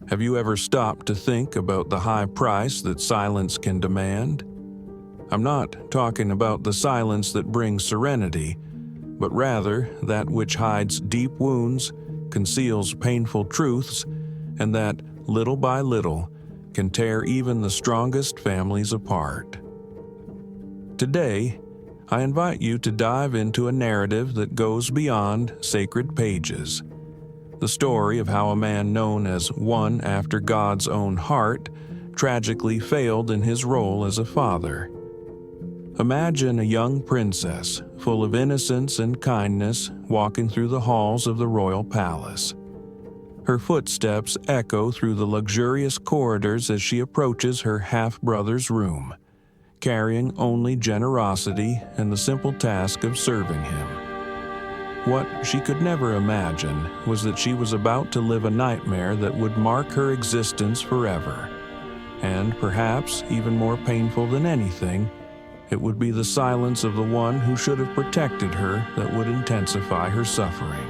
Have you ever stopped to think about the high price that silence can demand? I'm not talking about the silence that brings serenity, but rather that which hides deep wounds, conceals painful truths, and that, little by little, can tear even the strongest families apart. Today, I invite you to dive into a narrative that goes beyond sacred pages. The story of how a man known as one after God's own heart tragically failed in his role as a father. Imagine a young princess, full of innocence and kindness, walking through the halls of the royal palace. Her footsteps echo through the luxurious corridors as she approaches her half-brother's room, carrying only generosity and the simple task of serving him. What she could never imagine was that she was about to live a nightmare that would mark her existence forever. And perhaps even more painful than anything, it would be the silence of the one who should have protected her that would intensify her suffering.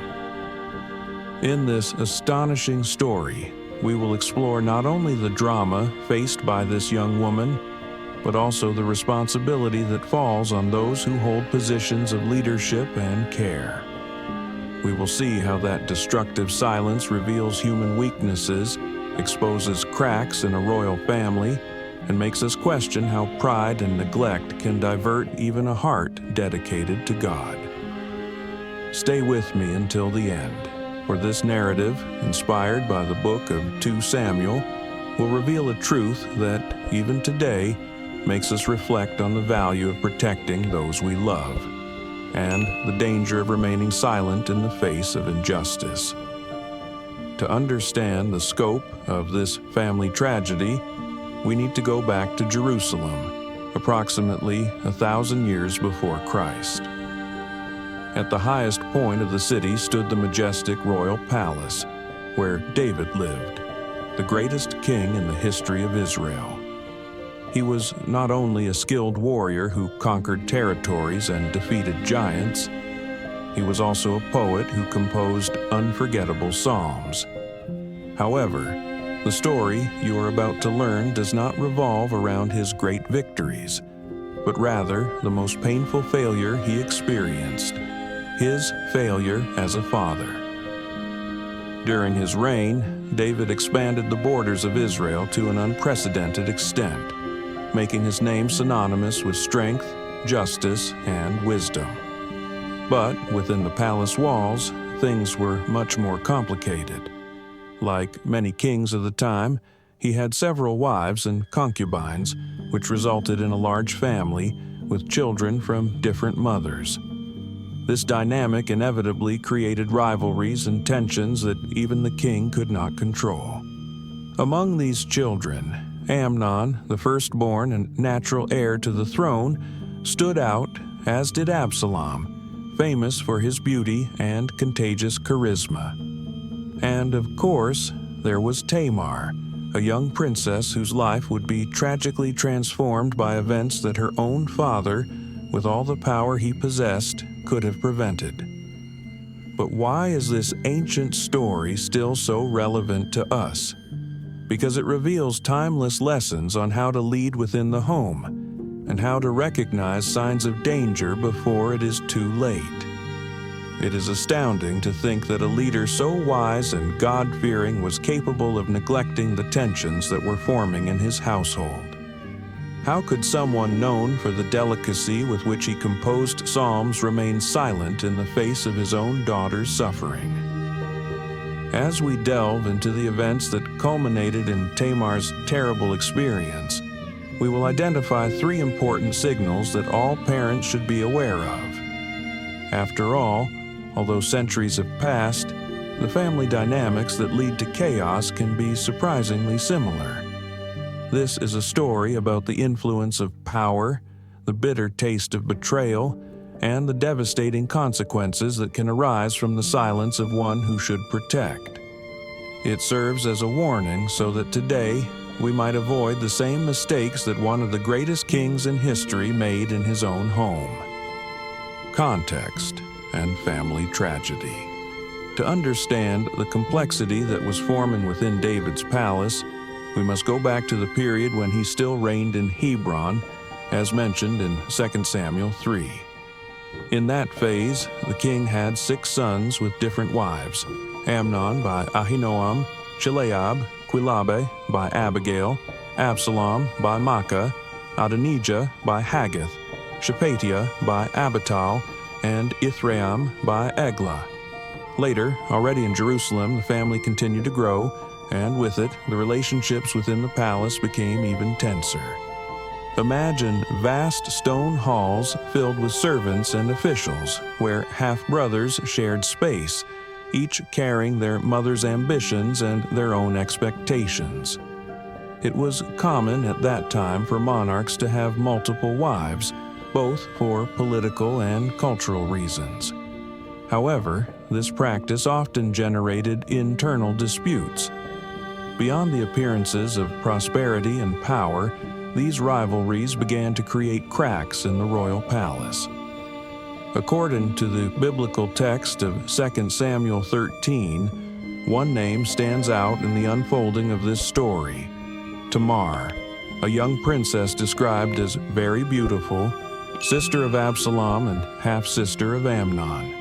In this astonishing story, we will explore not only the drama faced by this young woman, but also the responsibility that falls on those who hold positions of leadership and care. We will see how that destructive silence reveals human weaknesses, exposes cracks in a royal family, and makes us question how pride and neglect can divert even a heart dedicated to God. Stay with me until the end, for this narrative, inspired by the book of 2 Samuel, will reveal a truth that, even today, makes us reflect on the value of protecting those we love, and the danger of remaining silent in the face of injustice. To understand the scope of this family tragedy, we need to go back to Jerusalem, approximately 1,000 years before Christ. At the highest point of the city stood the majestic royal palace, where David lived, the greatest king in the history of Israel. He was not only a skilled warrior who conquered territories and defeated giants, he was also a poet who composed unforgettable psalms. However, the story you are about to learn does not revolve around his great victories, but rather the most painful failure he experienced, his failure as a father. During his reign, David expanded the borders of Israel to an unprecedented extent, making his name synonymous with strength, justice, and wisdom. But within the palace walls, things were much more complicated. Like many kings of the time, he had several wives and concubines, which resulted in a large family with children from different mothers. This dynamic inevitably created rivalries and tensions that even the king could not control. Among these children, Amnon, the firstborn and natural heir to the throne, stood out, as did Absalom, famous for his beauty and contagious charisma. And of course, there was Tamar, a young princess whose life would be tragically transformed by events that her own father, with all the power he possessed, could have prevented. But why is this ancient story still so relevant to us? Because it reveals timeless lessons on how to lead within the home and how to recognize signs of danger before it is too late. It is astounding to think that a leader so wise and God-fearing was capable of neglecting the tensions that were forming in his household. How could someone known for the delicacy with which he composed psalms remain silent in the face of his own daughter's suffering? As we delve into the events that culminated in Tamar's terrible experience, we will identify 3 important signals that all parents should be aware of. After all, although centuries have passed, the family dynamics that lead to chaos can be surprisingly similar. This is a story about the influence of power, the bitter taste of betrayal, and the devastating consequences that can arise from the silence of one who should protect. It serves as a warning so that today we might avoid the same mistakes that one of the greatest kings in history made in his own home. Context and family tragedy. To understand the complexity that was forming within David's palace, we must go back to the period when he still reigned in Hebron, as mentioned in 2 Samuel 3. In that phase, the king had 6 sons with different wives: Amnon by Ahinoam, Chileab, Quilabe by Abigail, Absalom by Maacah, Adonijah by Haggith, Shephatiah by Abital, and Ithream by Eglah. Later, already in Jerusalem, the family continued to grow, and with it, the relationships within the palace became even tenser. Imagine vast stone halls filled with servants and officials, where half-brothers shared space, each carrying their mother's ambitions and their own expectations. It was common at that time for monarchs to have multiple wives, both for political and cultural reasons. However, this practice often generated internal disputes. Beyond the appearances of prosperity and power, these rivalries began to create cracks in the royal palace. According to the biblical text of 2 Samuel 13, one name stands out in the unfolding of this story: Tamar, a young princess described as very beautiful, sister of Absalom and half-sister of Amnon.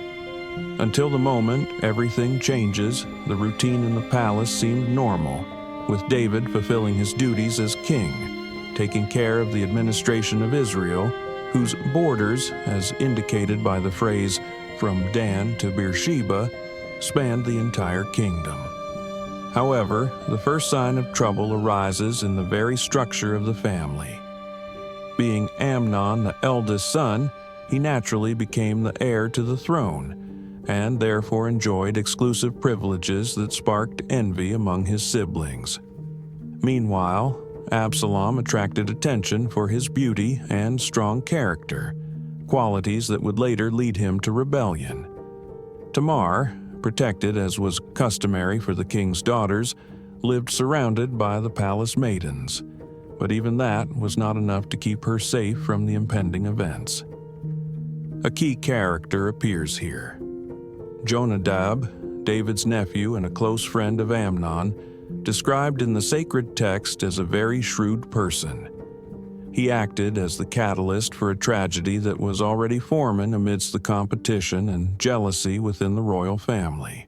Until the moment everything changes, the routine in the palace seemed normal, with David fulfilling his duties as king, taking care of the administration of Israel, whose borders, as indicated by the phrase "from Dan to Beersheba," spanned the entire kingdom. However, the first sign of trouble arises in the very structure of the family. Being Amnon the eldest son, he naturally became the heir to the throne, and therefore enjoyed exclusive privileges that sparked envy among his siblings. Meanwhile, Absalom attracted attention for his beauty and strong character, qualities that would later lead him to rebellion. Tamar, protected as was customary for the king's daughters, lived surrounded by the palace maidens, but even that was not enough to keep her safe from the impending events. A key character appears here. Jonadab, David's nephew and a close friend of Amnon, described in the sacred text as a very shrewd person. He acted as the catalyst for a tragedy that was already forming amidst the competition and jealousy within the royal family.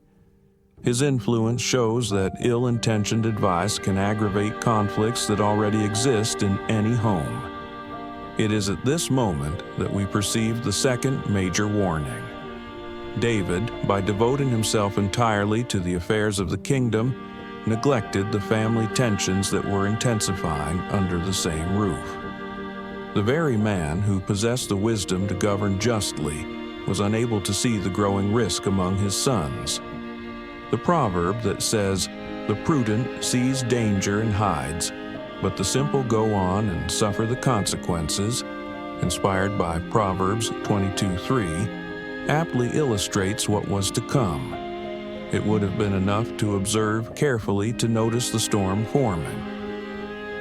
His influence shows that ill-intentioned advice can aggravate conflicts that already exist in any home. It is at this moment that we perceive the second major warning. David, by devoting himself entirely to the affairs of the kingdom, neglected the family tensions that were intensifying under the same roof. The very man who possessed the wisdom to govern justly was unable to see the growing risk among his sons. The proverb that says, "The prudent sees danger and hides, but the simple go on and suffer the consequences," inspired by Proverbs 22:3, aptly illustrates what was to come. It would have been enough to observe carefully to notice the storm forming.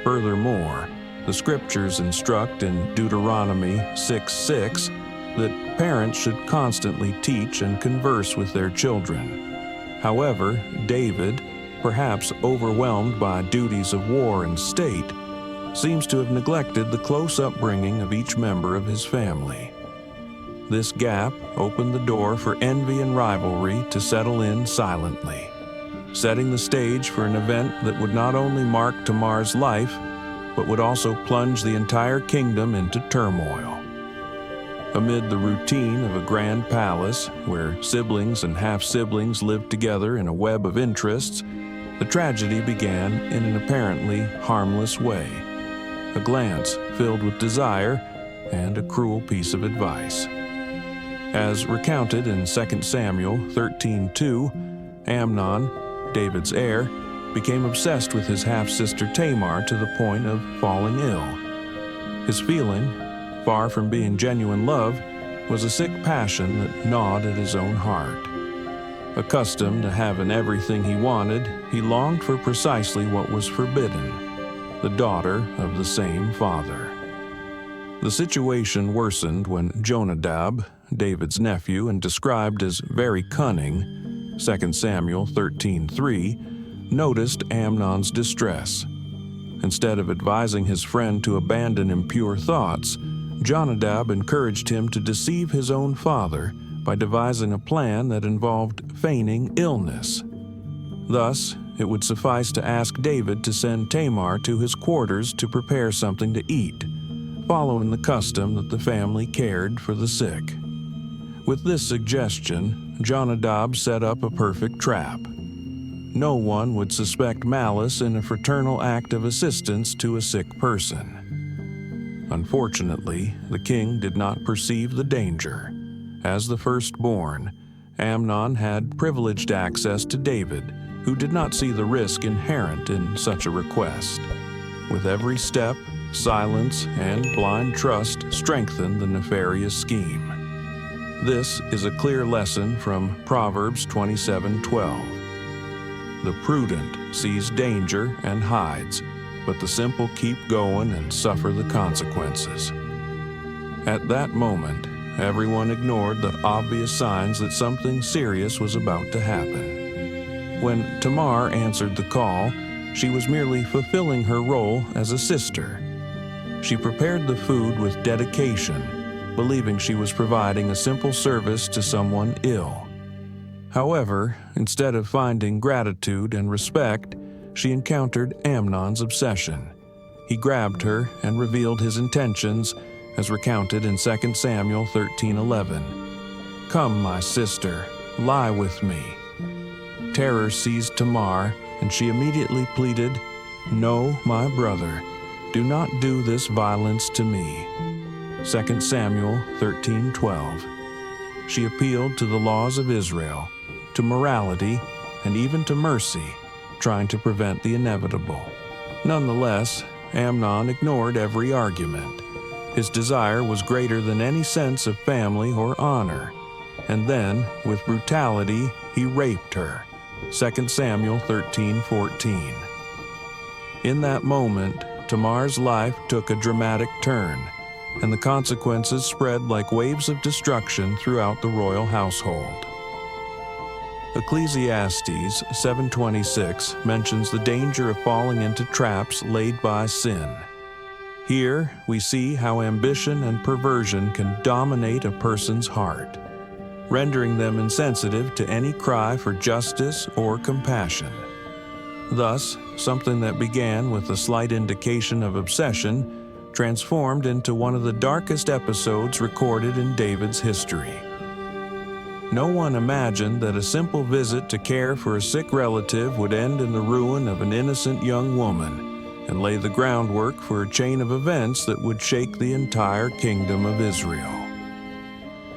Furthermore, the scriptures instruct in Deuteronomy 6:6 that parents should constantly teach and converse with their children. However, David, perhaps overwhelmed by duties of war and state, seems to have neglected the close upbringing of each member of his family. This gap opened the door for envy and rivalry to settle in silently, setting the stage for an event that would not only mark Tamar's life, but would also plunge the entire kingdom into turmoil. Amid the routine of a grand palace, where siblings and half-siblings lived together in a web of interests, the tragedy began in an apparently harmless way: a glance filled with desire and a cruel piece of advice. As recounted in 2 Samuel 13:2, Amnon, David's heir, became obsessed with his half-sister Tamar to the point of falling ill. His feeling, far from being genuine love, was a sick passion that gnawed at his own heart. Accustomed to having everything he wanted, he longed for precisely what was forbidden: the daughter of the same father. The situation worsened when Jonadab, David's nephew and described as very cunning, 2 Samuel 13:3, noticed Amnon's distress. Instead of advising his friend to abandon impure thoughts, Jonadab encouraged him to deceive his own father by devising a plan that involved feigning illness. Thus, it would suffice to ask David to send Tamar to his quarters to prepare something to eat, following the custom that the family cared for the sick. With this suggestion, Jonadab set up a perfect trap. No one would suspect malice in a fraternal act of assistance to a sick person. Unfortunately, the king did not perceive the danger. As the firstborn, Amnon had privileged access to David, who did not see the risk inherent in such a request. With every step, silence and blind trust strengthened the nefarious scheme. This is a clear lesson from Proverbs 27:12. The prudent sees danger and hides, but the simple keep going and suffer the consequences. At that moment, everyone ignored the obvious signs that something serious was about to happen. When Tamar answered the call, she was merely fulfilling her role as a sister. She prepared the food with dedication, believing she was providing a simple service to someone ill. However, instead of finding gratitude and respect, she encountered Amnon's obsession. He grabbed her and revealed his intentions, as recounted in 2 Samuel 13:11. "Come, my sister, lie with me." Terror seized Tamar, and she immediately pleaded, "No, my brother, do not do this violence to me." 2 Samuel 13:12. She appealed to the laws of Israel, to morality, and even to mercy, trying to prevent the inevitable. Nonetheless, Amnon ignored every argument. His desire was greater than any sense of family or honor. And then, with brutality, he raped her. 2 Samuel 13:14. In that moment, Tamar's life took a dramatic turn, and the consequences spread like waves of destruction throughout the royal household. Ecclesiastes 7:26 mentions the danger of falling into traps laid by sin. Here, we see how ambition and perversion can dominate a person's heart, rendering them insensitive to any cry for justice or compassion. Thus, something that began with a slight indication of obsession transformed into one of the darkest episodes recorded in David's history. No one imagined that a simple visit to care for a sick relative would end in the ruin of an innocent young woman and lay the groundwork for a chain of events that would shake the entire kingdom of Israel.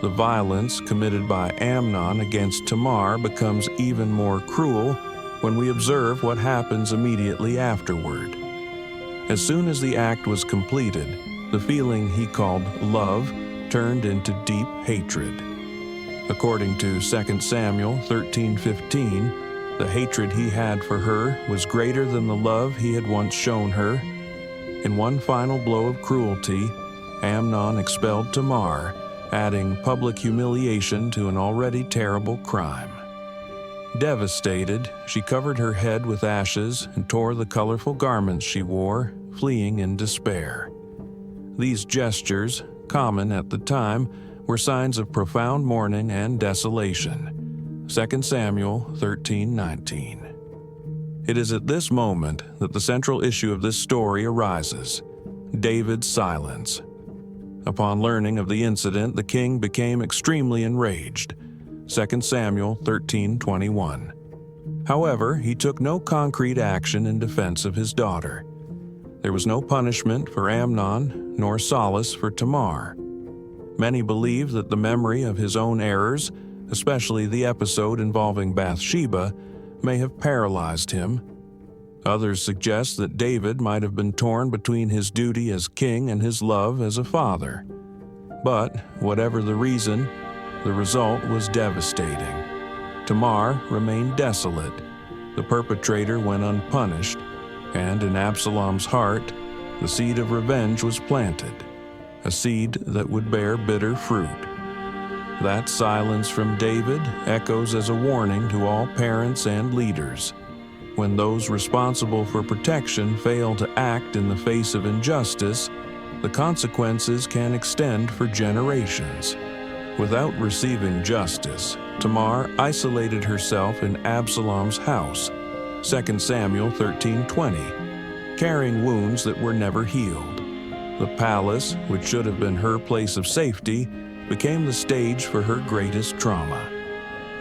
The violence committed by Amnon against Tamar becomes even more cruel when we observe what happens immediately afterward. As soon as the act was completed, the feeling he called love turned into deep hatred. According to 2 Samuel 13:15, the hatred he had for her was greater than the love he had once shown her. In one final blow of cruelty, Amnon expelled Tamar, adding public humiliation to an already terrible crime. Devastated, she covered her head with ashes and tore the colorful garments she wore, fleeing in despair. These gestures, common at the time, were signs of profound mourning and desolation. 2 Samuel 13:19. It is at this moment that the central issue of this story arises: David's silence. Upon learning of the incident, the king became extremely enraged. 2 Samuel 13:21. However, he took no concrete action in defense of his daughter. There was no punishment for Amnon, nor solace for Tamar. Many believe that the memory of his own errors, especially the episode involving Bathsheba, may have paralyzed him. Others suggest that David might have been torn between his duty as king and his love as a father. But, whatever the reason, the result was devastating. Tamar remained desolate, the perpetrator went unpunished, and in Absalom's heart, the seed of revenge was planted, a seed that would bear bitter fruit. That silence from David echoes as a warning to all parents and leaders. When those responsible for protection fail to act in the face of injustice, the consequences can extend for generations. Without receiving justice, Tamar isolated herself in Absalom's house, 2 Samuel 13:20, carrying wounds that were never healed. The palace, which should have been her place of safety, became the stage for her greatest trauma.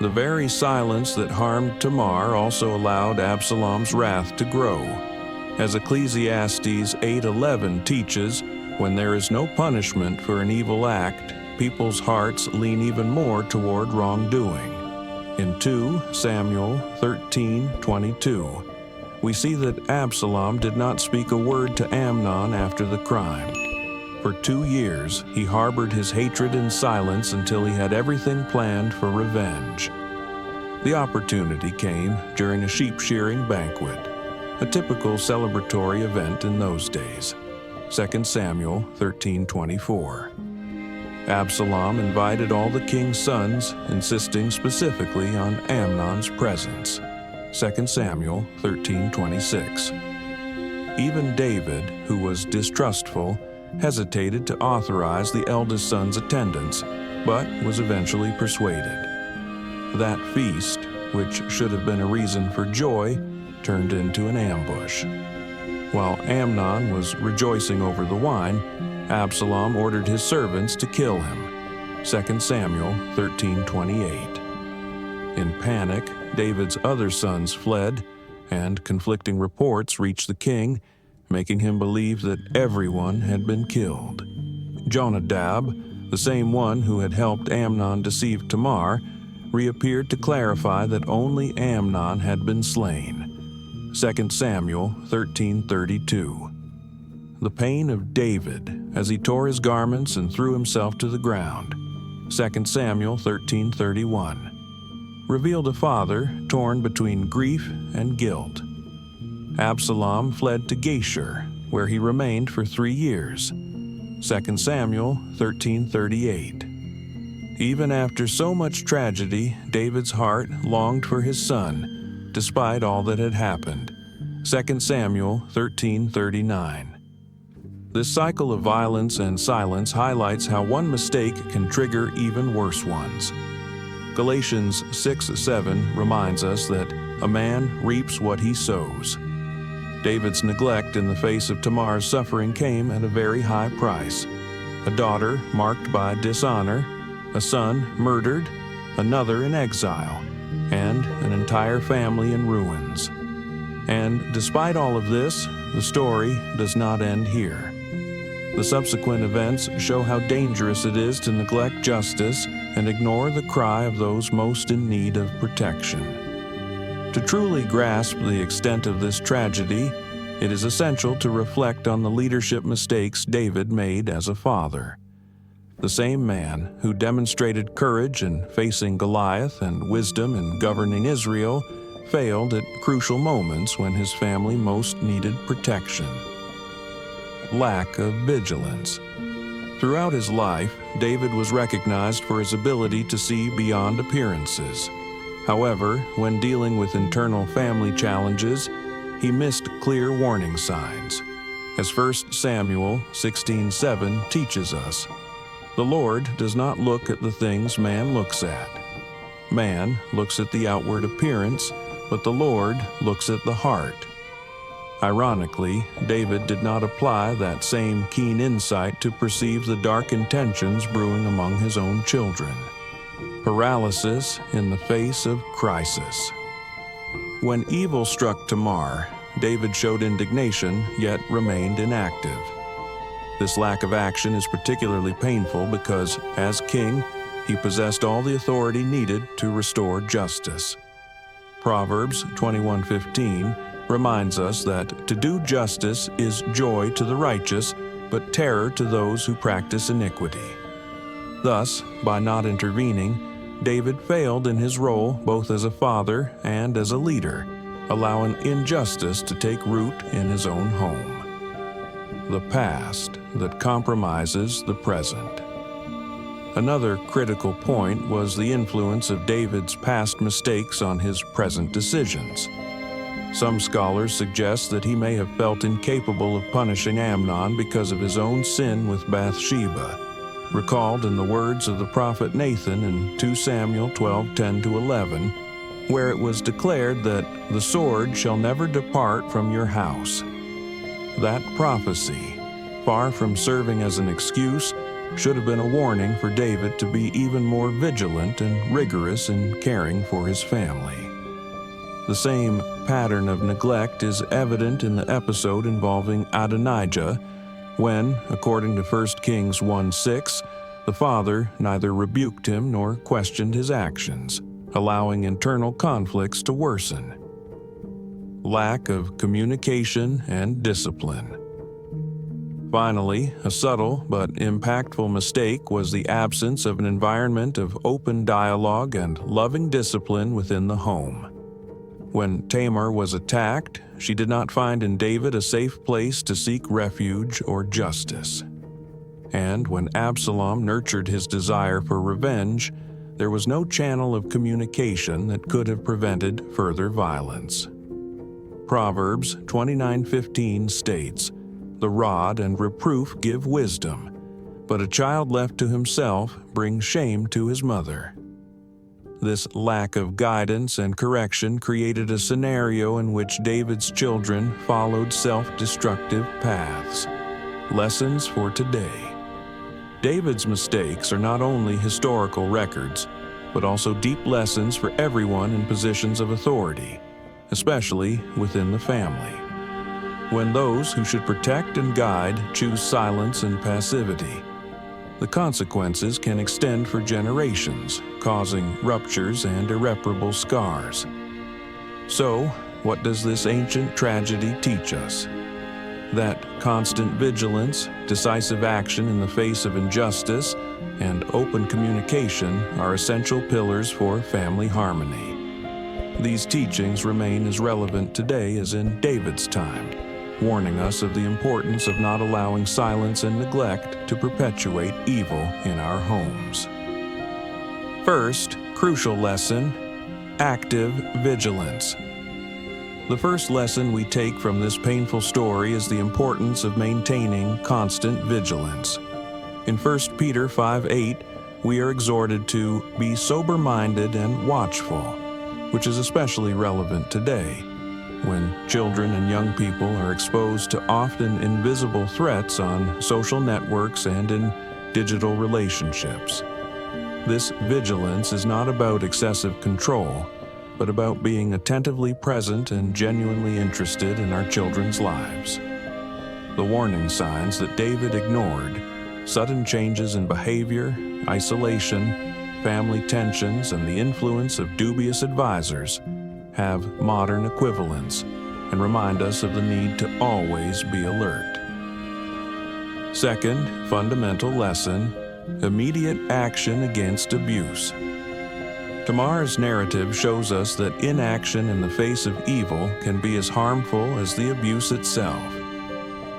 The very silence that harmed Tamar also allowed Absalom's wrath to grow. As Ecclesiastes 8:11 teaches, when there is no punishment for an evil act, people's hearts lean even more toward wrongdoing. In 2 Samuel 13:22, we see that Absalom did not speak a word to Amnon after the crime. For 2 years, he harbored his hatred in silence until he had everything planned for revenge. The opportunity came during a sheep-shearing banquet, a typical celebratory event in those days. 2 Samuel 13:24. Absalom invited all the king's sons, insisting specifically on Amnon's presence. 2 Samuel 13:26. Even David, who was distrustful, hesitated to authorize the eldest son's attendance, but was eventually persuaded. That feast, which should have been a reason for joy, turned into an ambush. While Amnon was rejoicing over the wine, Absalom ordered his servants to kill him. 2 Samuel 13:28. In panic, David's other sons fled, and conflicting reports reached the king, making him believe that everyone had been killed. Jonadab, the same one who had helped Amnon deceive Tamar, reappeared to clarify that only Amnon had been slain. 2 Samuel 13:32. The pain of David as he tore his garments and threw himself to the ground. 2 Samuel 13:31. Revealed a father torn between grief and guilt. Absalom fled to Geshur, where he remained for 3 years. 2 Samuel 13:38. Even after so much tragedy, David's heart longed for his son, despite all that had happened. 2 Samuel 13:39. This cycle of violence and silence highlights how one mistake can trigger even worse ones. Galatians 6:7 reminds us that a man reaps what he sows. David's neglect in the face of Tamar's suffering came at a very high price. A daughter marked by dishonor, a son murdered, another in exile, and an entire family in ruins. And despite all of this, the story does not end here. The subsequent events show how dangerous it is to neglect justice and ignore the cry of those most in need of protection. To truly grasp the extent of this tragedy, it is essential to reflect on the leadership mistakes David made as a father. The same man who demonstrated courage in facing Goliath and wisdom in governing Israel failed at crucial moments when his family most needed protection. Lack of vigilance. Throughout his life, David was recognized for his ability to see beyond appearances. However, when dealing with internal family challenges, he missed clear warning signs. As 1 Samuel 16:7 teaches us, the Lord does not look at the things man looks at. Man looks at the outward appearance, but the Lord looks at the heart. Ironically, David did not apply that same keen insight to perceive the dark intentions brewing among his own children. Paralysis in the face of crisis. When evil struck Tamar, David showed indignation yet remained inactive. This lack of action is particularly painful because, as king, he possessed all the authority needed to restore justice. Proverbs 21:15 reminds us that to do justice is joy to the righteous, but terror to those who practice iniquity. Thus, by not intervening, David failed in his role both as a father and as a leader, allowing injustice to take root in his own home. The past that compromises the present. Another critical point was the influence of David's past mistakes on his present decisions. Some scholars suggest that he may have felt incapable of punishing Amnon because of his own sin with Bathsheba, recalled in the words of the prophet Nathan in 2 Samuel 12:10-11, where it was declared that the sword shall never depart from your house. That prophecy, far from serving as an excuse, should have been a warning for David to be even more vigilant and rigorous in caring for his family. The same pattern of neglect is evident in the episode involving Adonijah, when, according to 1 Kings 1:6, the father neither rebuked him nor questioned his actions, allowing internal conflicts to worsen. Lack of communication and discipline. Finally, a subtle but impactful mistake was the absence of an environment of open dialogue and loving discipline within the home. When Tamar was attacked, she did not find in David a safe place to seek refuge or justice. And when Absalom nurtured his desire for revenge, there was no channel of communication that could have prevented further violence. Proverbs 29:15 states, "The rod and reproof give wisdom, but a child left to himself brings shame to his mother." This lack of guidance and correction created a scenario in which David's children followed self-destructive paths. Lessons for today. David's mistakes are not only historical records, but also deep lessons for everyone in positions of authority, especially within the family. When those who should protect and guide choose silence and passivity, the consequences can extend for generations, causing ruptures and irreparable scars. So, what does this ancient tragedy teach us? That constant vigilance, decisive action in the face of injustice, and open communication are essential pillars for family harmony. These teachings remain as relevant today as in David's time, warning us of the importance of not allowing silence and neglect to perpetuate evil in our homes. First, crucial lesson: active vigilance. The first lesson we take from this painful story is the importance of maintaining constant vigilance. In 1 Peter 5:8, we are exhorted to be sober-minded and watchful, which is especially relevant today, when children and young people are exposed to often invisible threats on social networks and in digital relationships. This vigilance is not about excessive control, but about being attentively present and genuinely interested in our children's lives. The warning signs that David ignored, sudden changes in behavior, isolation, family tensions, and the influence of dubious advisors, have modern equivalents and remind us of the need to always be alert. Second, fundamental lesson: immediate action against abuse. Tamar's narrative shows us that inaction in the face of evil can be as harmful as the abuse itself.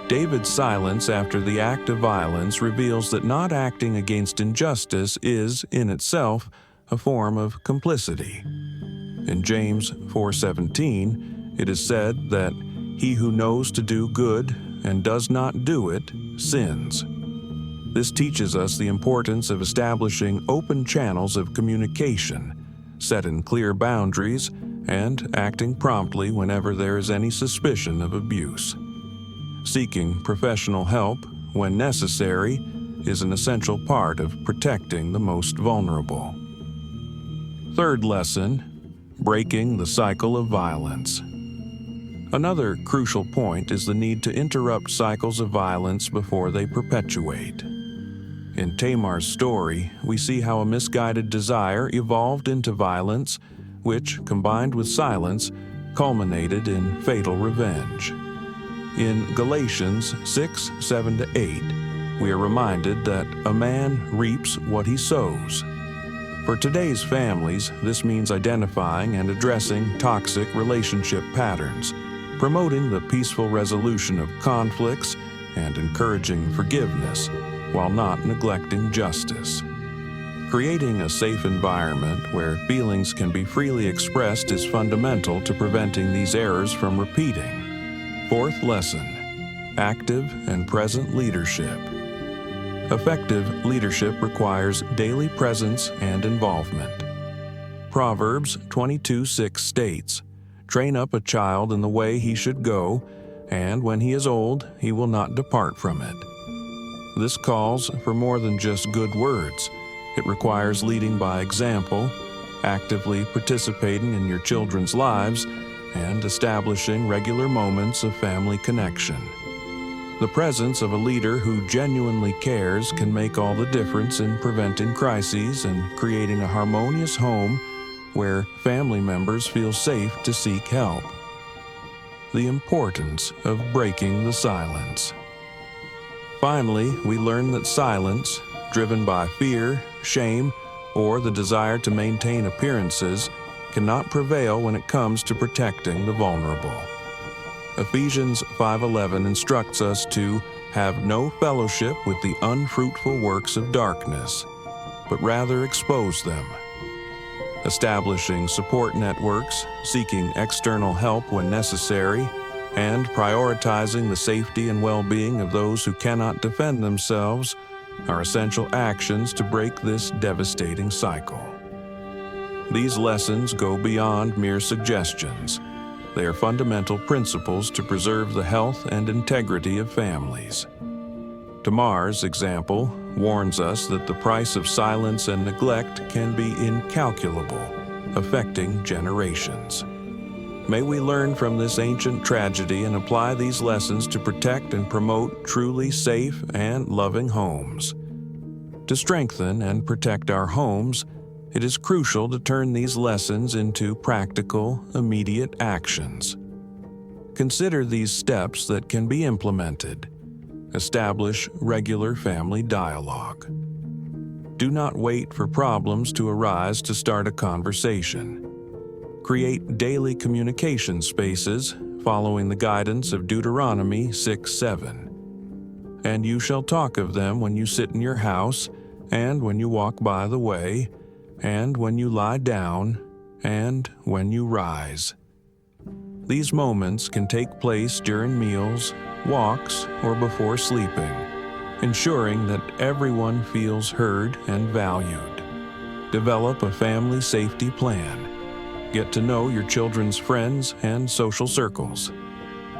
David's silence after the act of violence reveals that not acting against injustice is, in itself, a form of complicity. In James 4:17, it is said that he who knows to do good and does not do it sins. This teaches us the importance of establishing open channels of communication, setting clear boundaries, and acting promptly whenever there is any suspicion of abuse. Seeking professional help, when necessary, is an essential part of protecting the most vulnerable. Third lesson: breaking the cycle of violence. Another crucial point is the need to interrupt cycles of violence before they perpetuate. In Tamar's story, we see how a misguided desire evolved into violence, which, combined with silence, culminated in fatal revenge. In Galatians 6:7-8, we are reminded that a man reaps what he sows. For today's families, this means identifying and addressing toxic relationship patterns, promoting the peaceful resolution of conflicts, and encouraging forgiveness, while not neglecting justice. Creating a safe environment where feelings can be freely expressed is fundamental to preventing these errors from repeating. Fourth lesson: active and present leadership. Effective leadership requires daily presence and involvement. Proverbs 22:6 states, "Train up a child in the way he should go, and when he is old, he will not depart from it." This calls for more than just good words. It requires leading by example, actively participating in your children's lives, and establishing regular moments of family connection. The presence of a leader who genuinely cares can make all the difference in preventing crises and creating a harmonious home where family members feel safe to seek help. The importance of breaking the silence. Finally, we learn that silence, driven by fear, shame, or the desire to maintain appearances, cannot prevail when it comes to protecting the vulnerable. Ephesians 5:11 instructs us to have no fellowship with the unfruitful works of darkness, but rather expose them. Establishing support networks, seeking external help when necessary, and prioritizing the safety and well-being of those who cannot defend themselves are essential actions to break this devastating cycle. These lessons go beyond mere suggestions. They are fundamental principles to preserve the health and integrity of families. Tamar's example warns us that the price of silence and neglect can be incalculable, affecting generations. May we learn from this ancient tragedy and apply these lessons to protect and promote truly safe and loving homes. To strengthen and protect our homes, it is crucial to turn these lessons into practical, immediate actions. Consider these steps that can be implemented. Establish regular family dialogue. Do not wait for problems to arise to start a conversation. Create daily communication spaces following the guidance of Deuteronomy 6:7. "And you shall talk of them when you sit in your house, and when you walk by the way, and when you lie down, and when you rise." These moments can take place during meals, walks, or before sleeping, ensuring that everyone feels heard and valued. Develop a family safety plan. Get to know your children's friends and social circles.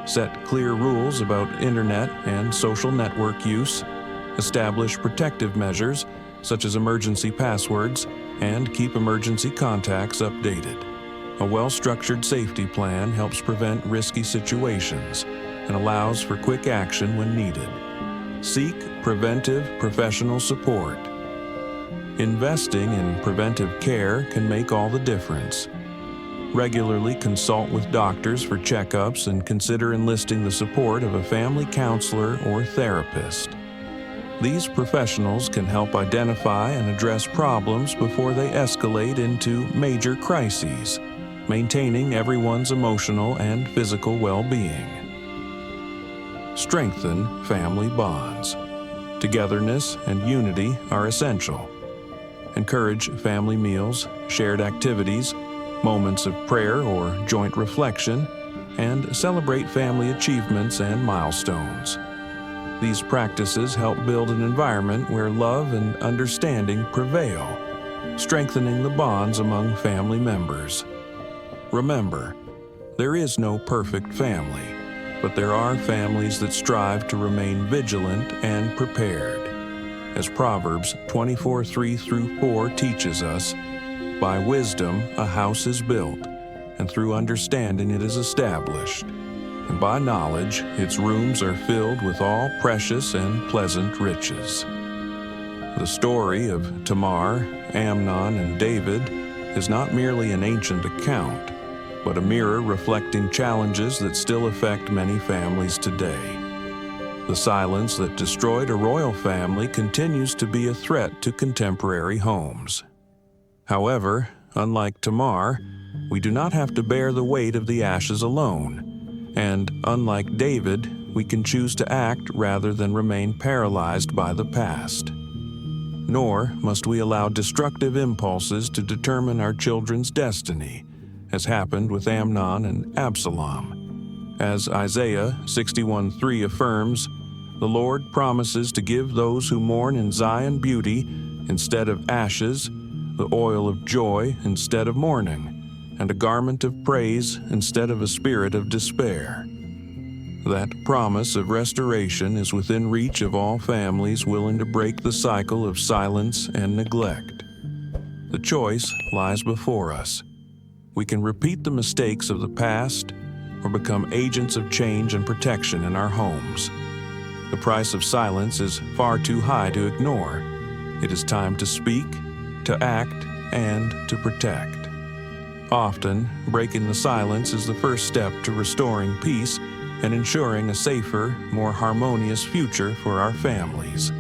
Set clear rules about internet and social network use. Establish protective measures, such as emergency passwords, and keep emergency contacts updated. A well-structured safety plan helps prevent risky situations and allows for quick action when needed. Seek preventive professional support. Investing in preventive care can make all the difference. Regularly consult with doctors for checkups and consider enlisting the support of a family counselor or therapist. These professionals can help identify and address problems before they escalate into major crises, maintaining everyone's emotional and physical well-being. Strengthen family bonds. Togetherness and unity are essential. Encourage family meals, shared activities, moments of prayer or joint reflection, and celebrate family achievements and milestones. These practices help build an environment where love and understanding prevail, strengthening the bonds among family members. Remember, there is no perfect family, but there are families that strive to remain vigilant and prepared. As Proverbs 24:3-4 teaches us, "By wisdom a house is built, and through understanding it is established. And by knowledge its rooms are filled with all precious and pleasant riches." The story of Tamar, Amnon, and David is not merely an ancient account, but a mirror reflecting challenges that still affect many families today. The silence that destroyed a royal family continues to be a threat to contemporary homes. However, unlike Tamar, we do not have to bear the weight of the ashes alone. And unlike David, we can choose to act rather than remain paralyzed by the past. Nor must we allow destructive impulses to determine our children's destiny, as happened with Amnon and Absalom. As Isaiah 61:3 affirms, the Lord promises to give those who mourn in Zion beauty instead of ashes, the oil of joy instead of mourning, and a garment of praise instead of a spirit of despair. That promise of restoration is within reach of all families willing to break the cycle of silence and neglect. The choice lies before us. We can repeat the mistakes of the past or become agents of change and protection in our homes. The price of silence is far too high to ignore. It is time to speak, to act, and to protect. Often, breaking the silence is the first step to restoring peace and ensuring a safer, more harmonious future for our families.